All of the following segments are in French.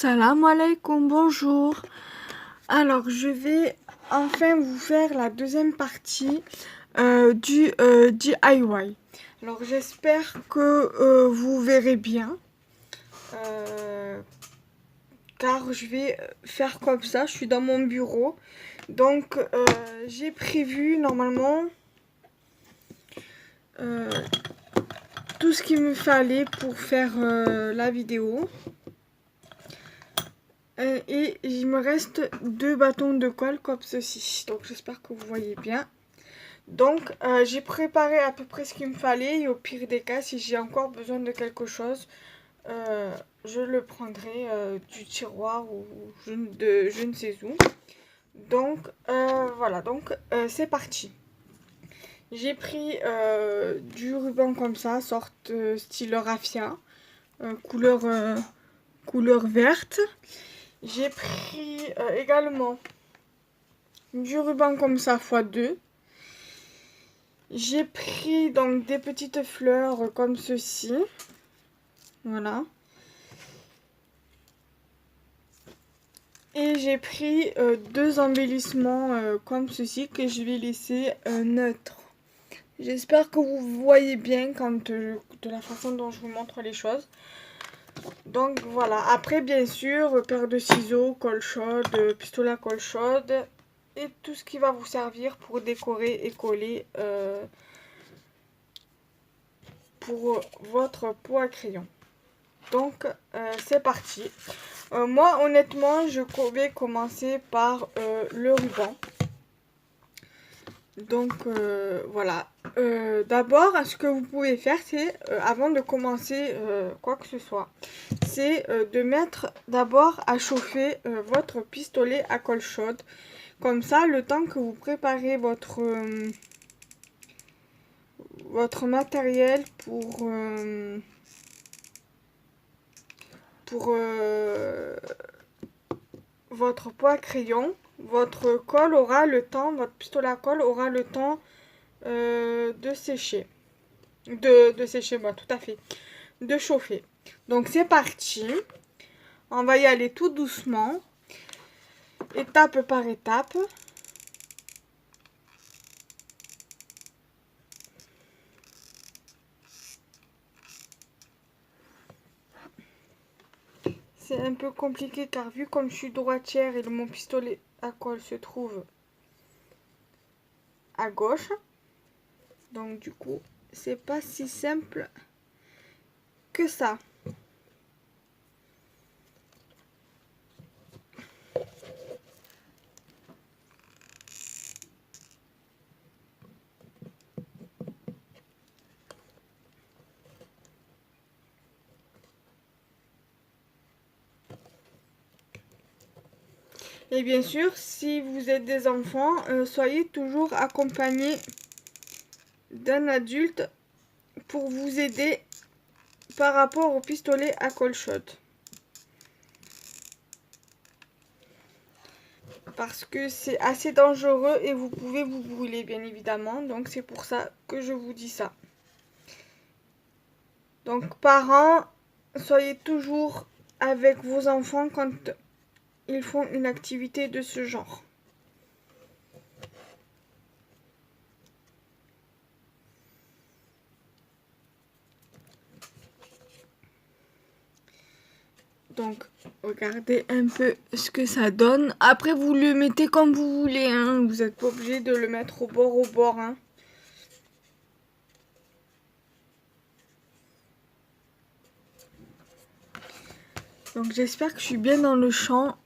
Salam alaikum, bonjour. Alors, je vais enfin vous faire la deuxième partie du DIY. Alors, j'espère que vous verrez bien. Car je vais faire comme ça. Je suis dans mon bureau. Donc, j'ai prévu normalement tout ce qu'il me fallait pour faire la vidéo. Et il me reste 2 bâtons de colle comme ceci. Donc j'espère que vous voyez bien. Donc j'ai préparé à peu près ce qu'il me fallait. Et au pire des cas, si j'ai encore besoin de quelque chose, je le prendrai du tiroir ou je ne sais où. Donc voilà, donc c'est parti. J'ai pris du ruban comme ça, sorte style raffia, couleur verte. J'ai pris également du ruban comme ça x2. J'ai pris donc des petites fleurs comme ceci. Voilà. Et j'ai pris 2 embellissements comme ceci que je vais laisser neutres. J'espère que vous voyez bien de la façon dont je vous montre les choses. Donc voilà, après bien sûr, paire de ciseaux, colle chaude, pistolet à colle chaude et tout ce qui va vous servir pour décorer et coller pour votre pot à crayon. Donc c'est parti. Moi honnêtement, je vais commencer par le ruban. Donc voilà. D'abord, ce que vous pouvez faire, c'est avant de commencer quoi que ce soit, c'est de mettre d'abord à chauffer votre pistolet à colle chaude. Comme ça, le temps que vous préparez votre matériel pour votre pot à crayon, votre colle aura le temps, votre pistolet à colle aura le temps de sécher. De sécher, moi, tout à fait. De chauffer. Donc c'est parti. On va y aller tout doucement. Étape par étape. C'est un peu compliqué car vu comme je suis droitière et mon pistolet à colle se trouve à gauche. Donc du coup, c'est pas si simple que ça. Et bien sûr, si vous êtes des enfants, soyez toujours accompagnés d'un adulte pour vous aider par rapport au pistolet à colle chaude. Parce que c'est assez dangereux et vous pouvez vous brûler bien évidemment. Donc c'est pour ça que je vous dis ça. Donc parents, soyez toujours avec vos enfants quand ils font une activité de ce genre. Donc, regardez un peu ce que ça donne. Après, vous le mettez comme vous voulez, hein. Vous n'êtes pas obligé de le mettre au bord, hein. Donc, j'espère que je suis bien dans le champ.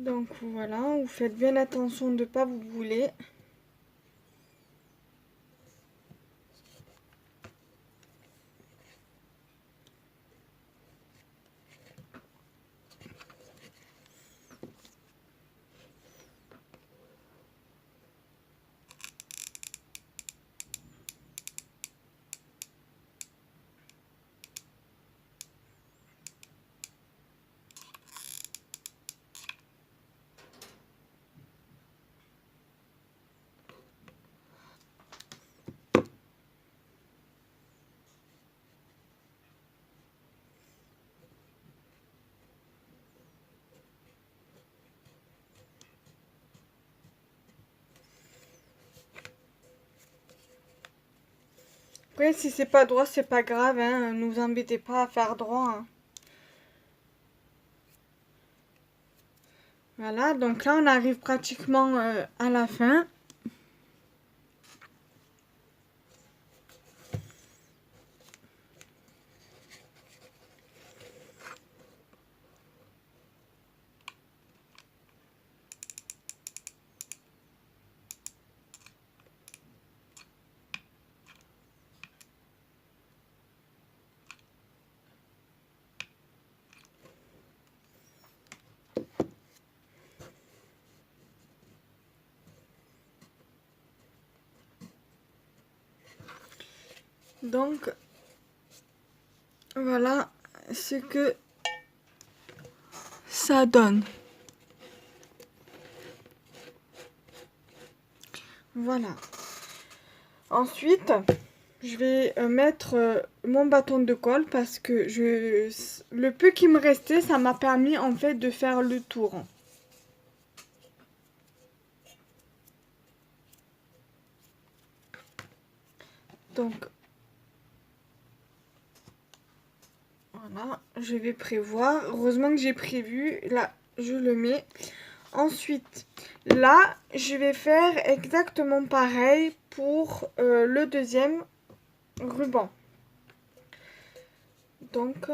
Donc voilà, vous faites bien attention de ne pas vous brûler. Après, si c'est pas droit, c'est pas grave, hein. Ne vous embêtez pas à faire droit, hein. Voilà, donc là, on arrive pratiquement à la fin. Donc, voilà ce que ça donne. Voilà. Ensuite, je vais mettre mon bâton de colle parce que le peu qui me restait, ça m'a permis en fait de faire le tour. Donc, voilà, je vais prévoir. Heureusement que j'ai prévu. Là, je le mets. Ensuite, là, je vais faire exactement pareil pour le deuxième ruban. Donc,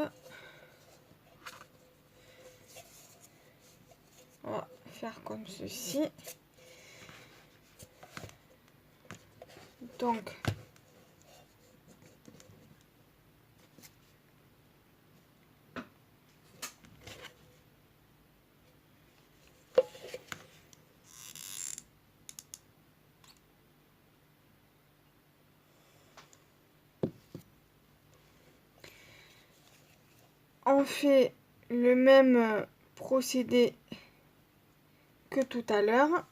on va faire comme ceci. Donc, on fait le même procédé que tout à l'heure.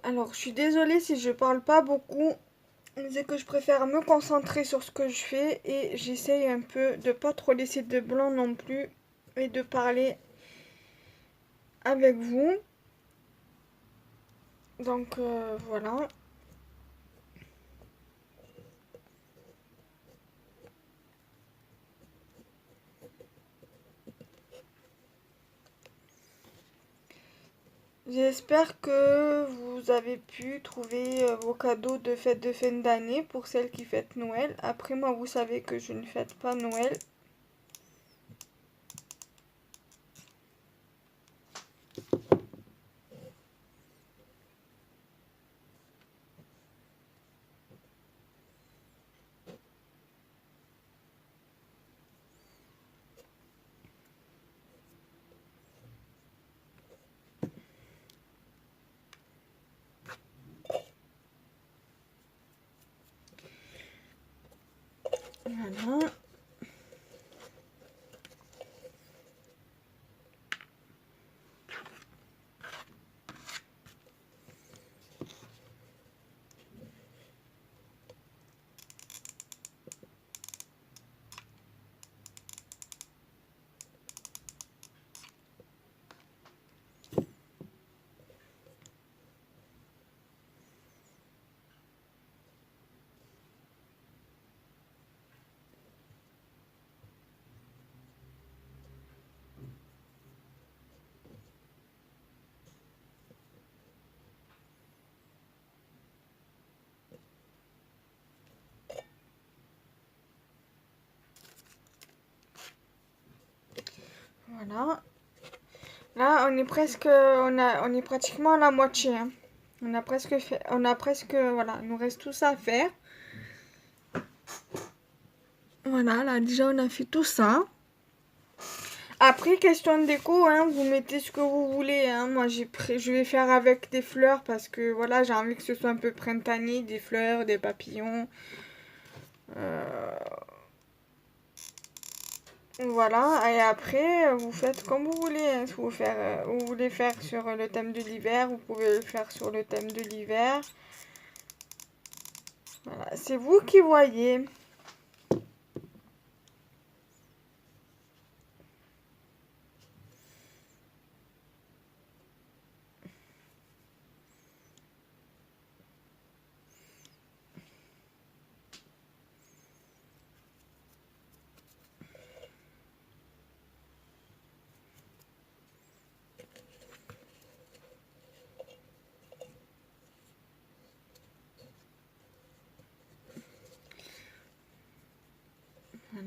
Alors, je suis désolée si je parle pas beaucoup. C'est que je préfère me concentrer sur ce que je fais et j'essaye un peu de pas trop laisser de blanc non plus et de parler avec vous. Donc, voilà. J'espère que vous avez pu trouver vos cadeaux de fête de fin d'année pour celles qui fêtent Noël. Après, moi, vous savez que je ne fête pas Noël. Voilà. Voilà. Là, on est presque, on est pratiquement à la moitié, hein. On a presque fait, voilà, il nous reste tout ça à faire. Voilà, là, déjà, on a fait tout ça. Après, question de déco, hein, vous mettez ce que vous voulez, hein. Moi, je vais faire avec des fleurs parce que, voilà, j'ai envie que ce soit un peu printanier, des fleurs, des papillons. Voilà, et après, vous faites comme vous voulez, hein. Si vous voulez faire sur le thème de l'hiver, vous pouvez le faire sur le thème de l'hiver. Voilà, c'est vous qui voyez.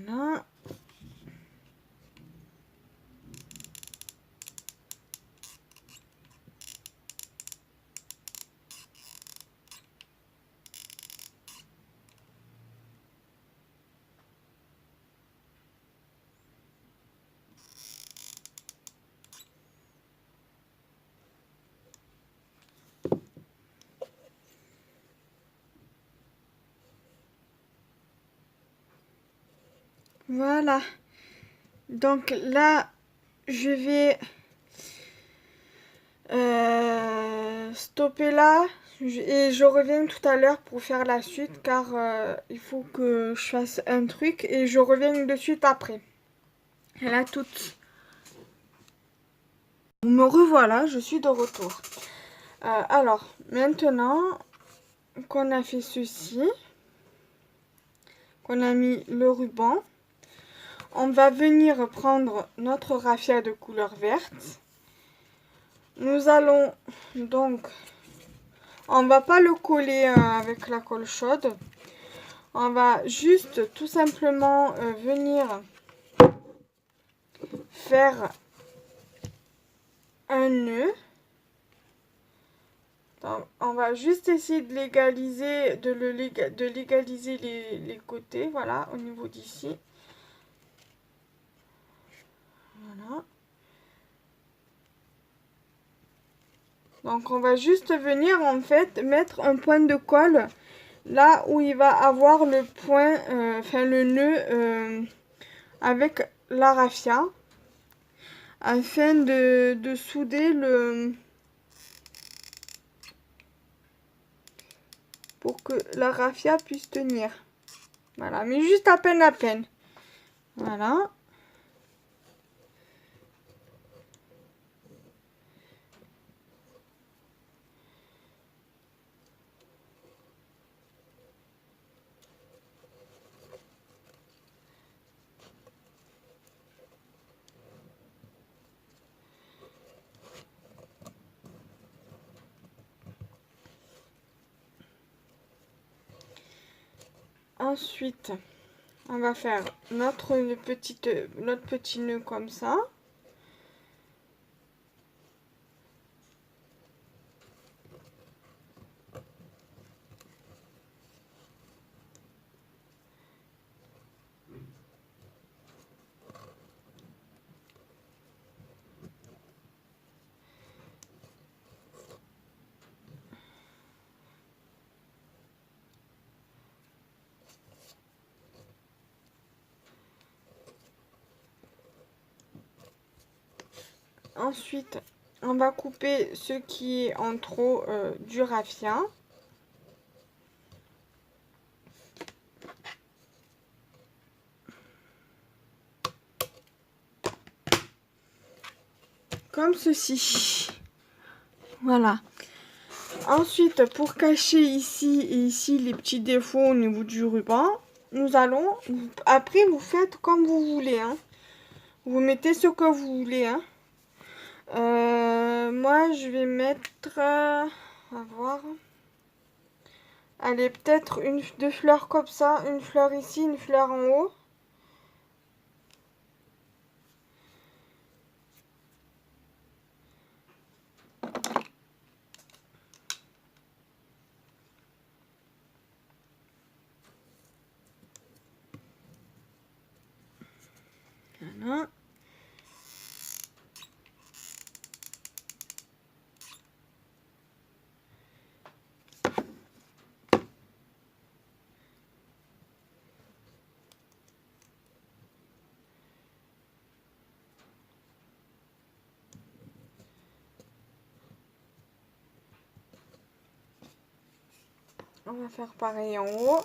Voilà. Voilà. Donc là, je vais stopper là et je reviens tout à l'heure pour faire la suite car il faut que je fasse un truc et je reviens de suite après. Et là, me revoilà, je suis de retour. Alors, maintenant qu'on a fait ceci, qu'on a mis le ruban, on va venir prendre notre raffia de couleur verte. Nous allons donc, on va pas le coller avec la colle chaude. On va juste tout simplement venir faire un nœud. Donc, on va juste essayer de légaliser, de légaliser les côtés, voilà, au niveau d'ici. Voilà. Donc on va juste venir en fait mettre un point de colle là où il va avoir le point, enfin le nœud avec la raffia afin de souder pour que la raffia puisse tenir. Voilà, mais juste à peine. Voilà. Ensuite, on va faire notre petit nœud comme ça. Ensuite, on va couper ce qui est en trop du raffia. Comme ceci. Voilà. Ensuite, pour cacher ici et ici les petits défauts au niveau du ruban, nous allons... Après, vous faites comme vous voulez. Hein. Vous mettez ce que vous voulez. Hein. Moi, je vais mettre... on va voir. Allez, peut-être deux fleurs comme ça. Une fleur ici, une fleur en haut. Voilà. On va faire pareil en haut.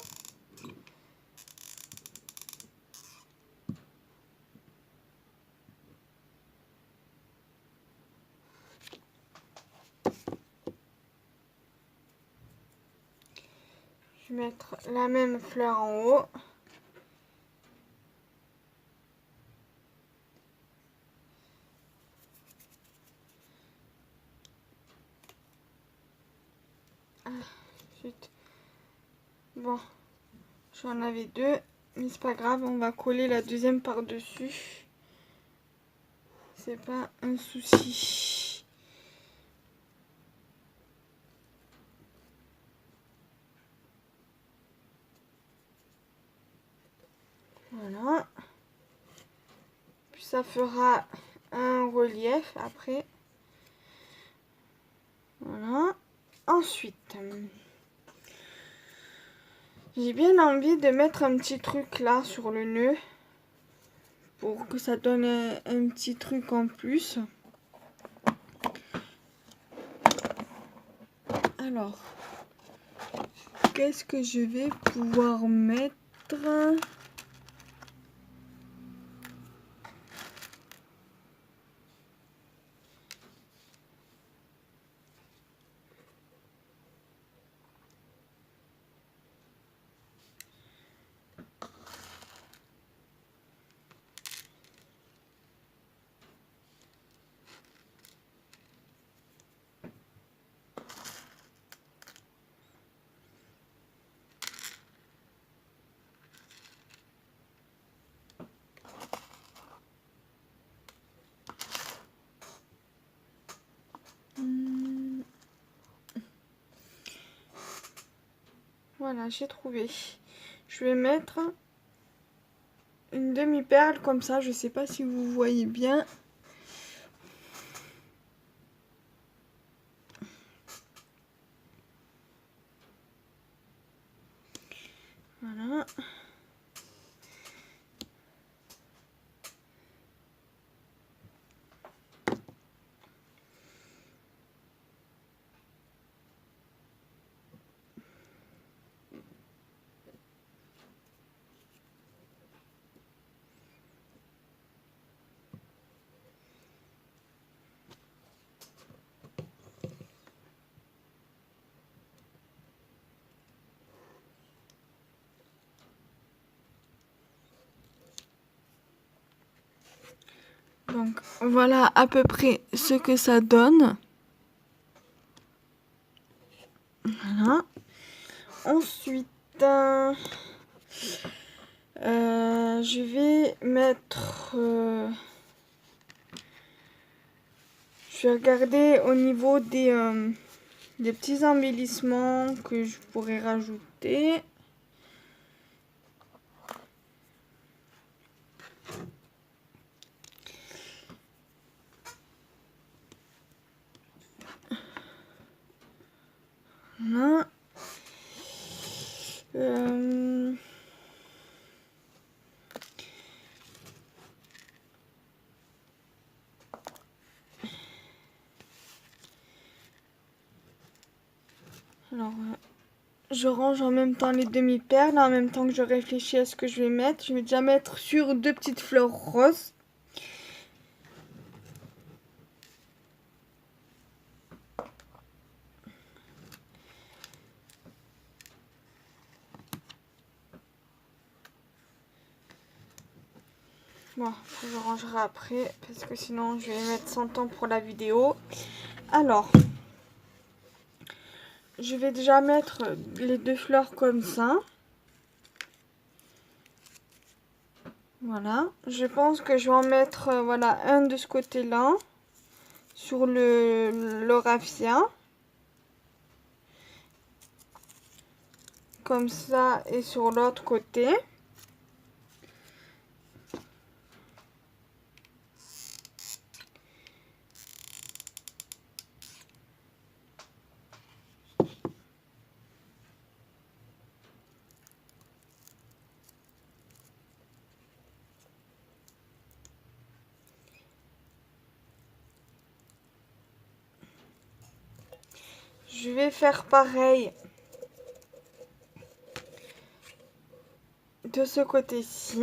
Je vais mettre la même fleur en haut. Ensuite, bon, j'en avais deux, mais c'est pas grave, on va coller la deuxième par-dessus. C'est pas un souci. Voilà. Puis ça fera un relief après. Voilà. Ensuite, j'ai bien envie de mettre un petit truc là sur le nœud pour que ça donne un petit truc en plus. Alors, qu'est-ce que je vais pouvoir mettre ? Voilà, j'ai trouvé. Je vais mettre une demi-perle comme ça. Je sais pas si vous voyez bien. Voilà. Donc voilà à peu près ce que ça donne. Voilà. Ensuite, je vais mettre... je vais regarder au niveau des petits embellissements que je pourrais rajouter. Voilà. Alors, je range en même temps les demi-perles, en même temps que je réfléchis à ce que je vais mettre. Je vais déjà mettre sur 2 petites fleurs roses. Bon, je rangerai après, parce que sinon je vais mettre 100 ans pour la vidéo. Alors, je vais déjà mettre les 2 fleurs comme ça. Voilà, je pense que je vais en mettre voilà, un de ce côté-là, sur le raffia. Comme ça, et sur l'autre côté. Je vais faire pareil de ce côté-ci.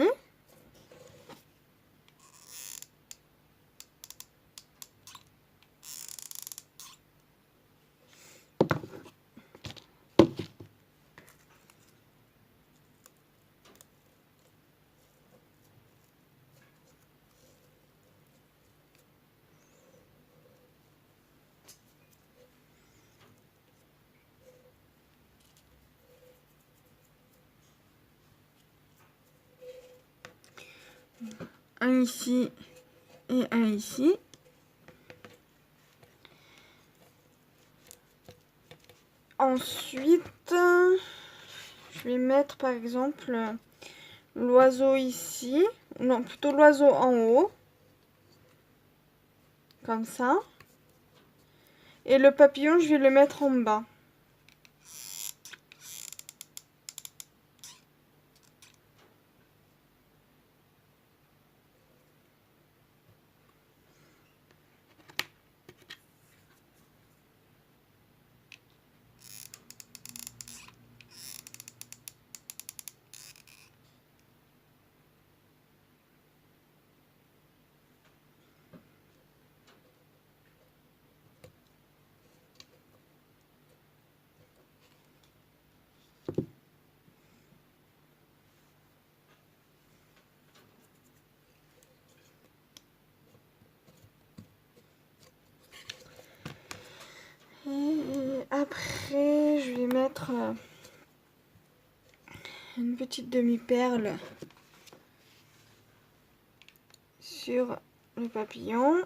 Un ici et un ici. Ensuite, je vais mettre par exemple l'oiseau ici. Non, plutôt l'oiseau en haut. Comme ça. Et le papillon, je vais le mettre en bas. Et après, je vais mettre une petite demi-perle sur le papillon.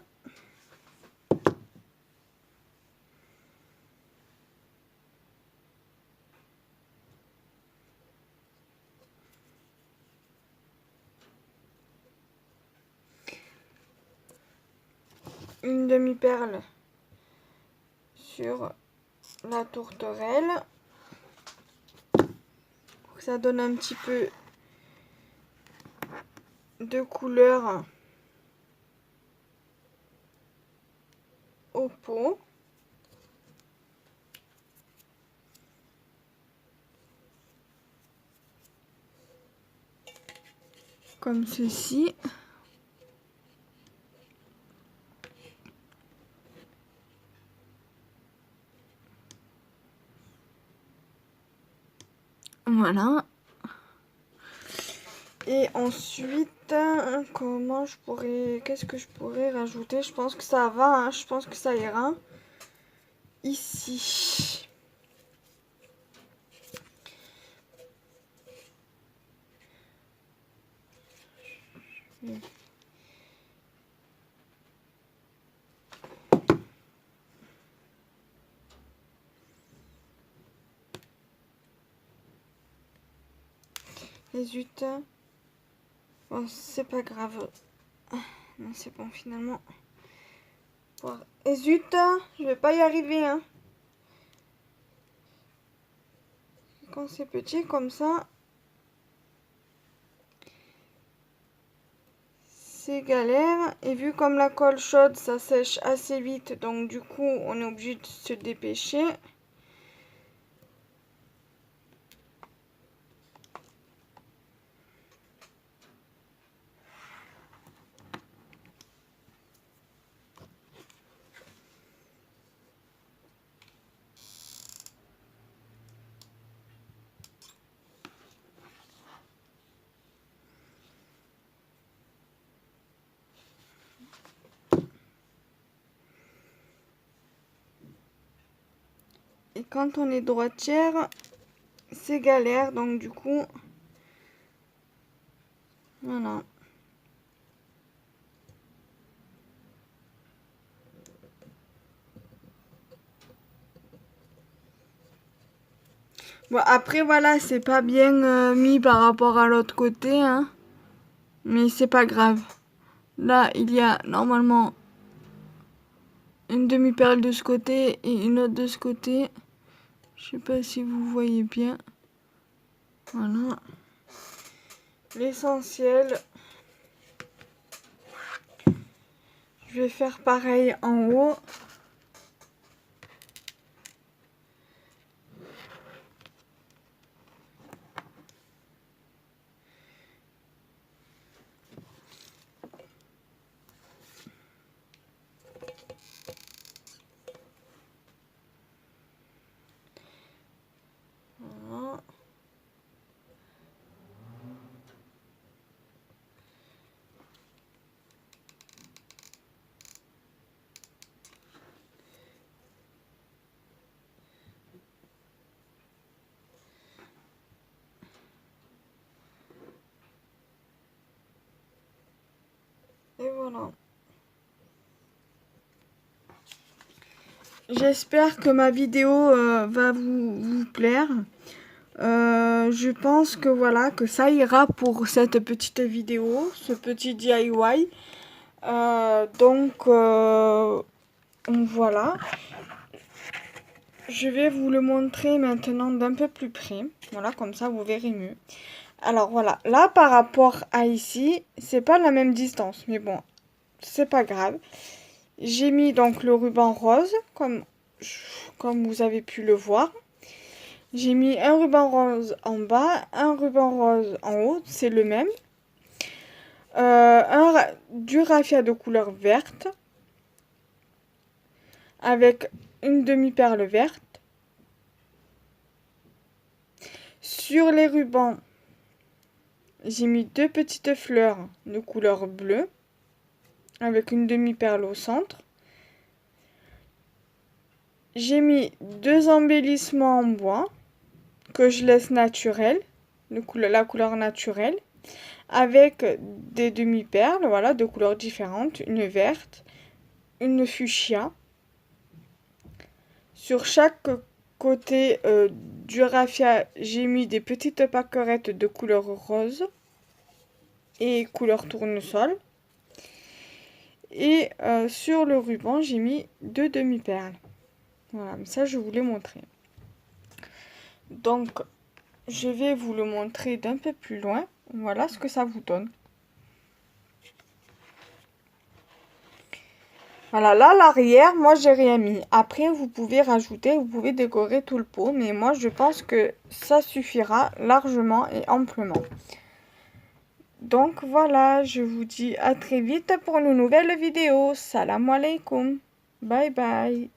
Une demi-perle sur la tourterelle. Pour que ça donne un petit peu de couleur au pot. Comme ceci. Voilà. Et ensuite, comment je pourrais... Qu'est-ce que je pourrais rajouter? Je pense que ça va, hein, je pense que ça ira. Ici. Et zut. Bon, c'est pas grave. Non, c'est bon, finalement. Et zut, je vais pas y arriver, hein. Quand c'est petit comme ça, c'est galère. Et vu comme la colle chaude, ça sèche assez vite. Donc du coup, on est obligé de se dépêcher. quand on est droitière, c'est galère. Donc du coup, voilà. Bon, après, voilà, c'est pas bien mis par rapport à l'autre côté, hein. Mais c'est pas grave. Là, il y a normalement une demi-perle de ce côté et une autre de ce côté. Je sais pas si vous voyez bien. Voilà. L'essentiel. Je vais faire pareil en haut. Voilà. Et voilà. J'espère que ma vidéo va vous plaire. Je pense que voilà, que ça ira pour cette petite vidéo, ce petit DIY. Donc voilà. Je vais vous le montrer maintenant d'un peu plus près. Voilà, comme ça vous verrez mieux. Alors voilà, là par rapport à ici, c'est pas la même distance, mais bon, c'est pas grave. J'ai mis donc le ruban rose, comme vous avez pu le voir. J'ai mis un ruban rose en bas, un ruban rose en haut, c'est le même. Du raffia de couleur verte, avec une demi-perle verte. Sur les rubans, j'ai mis deux petites fleurs de couleur bleue, avec une demi-perle au centre. J'ai mis deux embellissements en bois que je laisse naturels, la couleur naturelle, avec des demi-perles, voilà, de couleurs différentes, une verte, une fuchsia. Sur chaque côté du raffia, j'ai mis des petites pâquerettes de couleur rose et couleur tournesol. Et sur le ruban, j'ai mis deux demi-perles. Voilà, ça je vous l'ai montré. Donc, je vais vous le montrer d'un peu plus loin. Voilà ce que ça vous donne. Voilà, là, l'arrière, moi, j'ai rien mis. Après, vous pouvez rajouter, vous pouvez décorer tout le pot. Mais moi, je pense que ça suffira largement et amplement. Donc, voilà, je vous dis à très vite pour une nouvelle vidéo. Salam alaikum. Bye bye.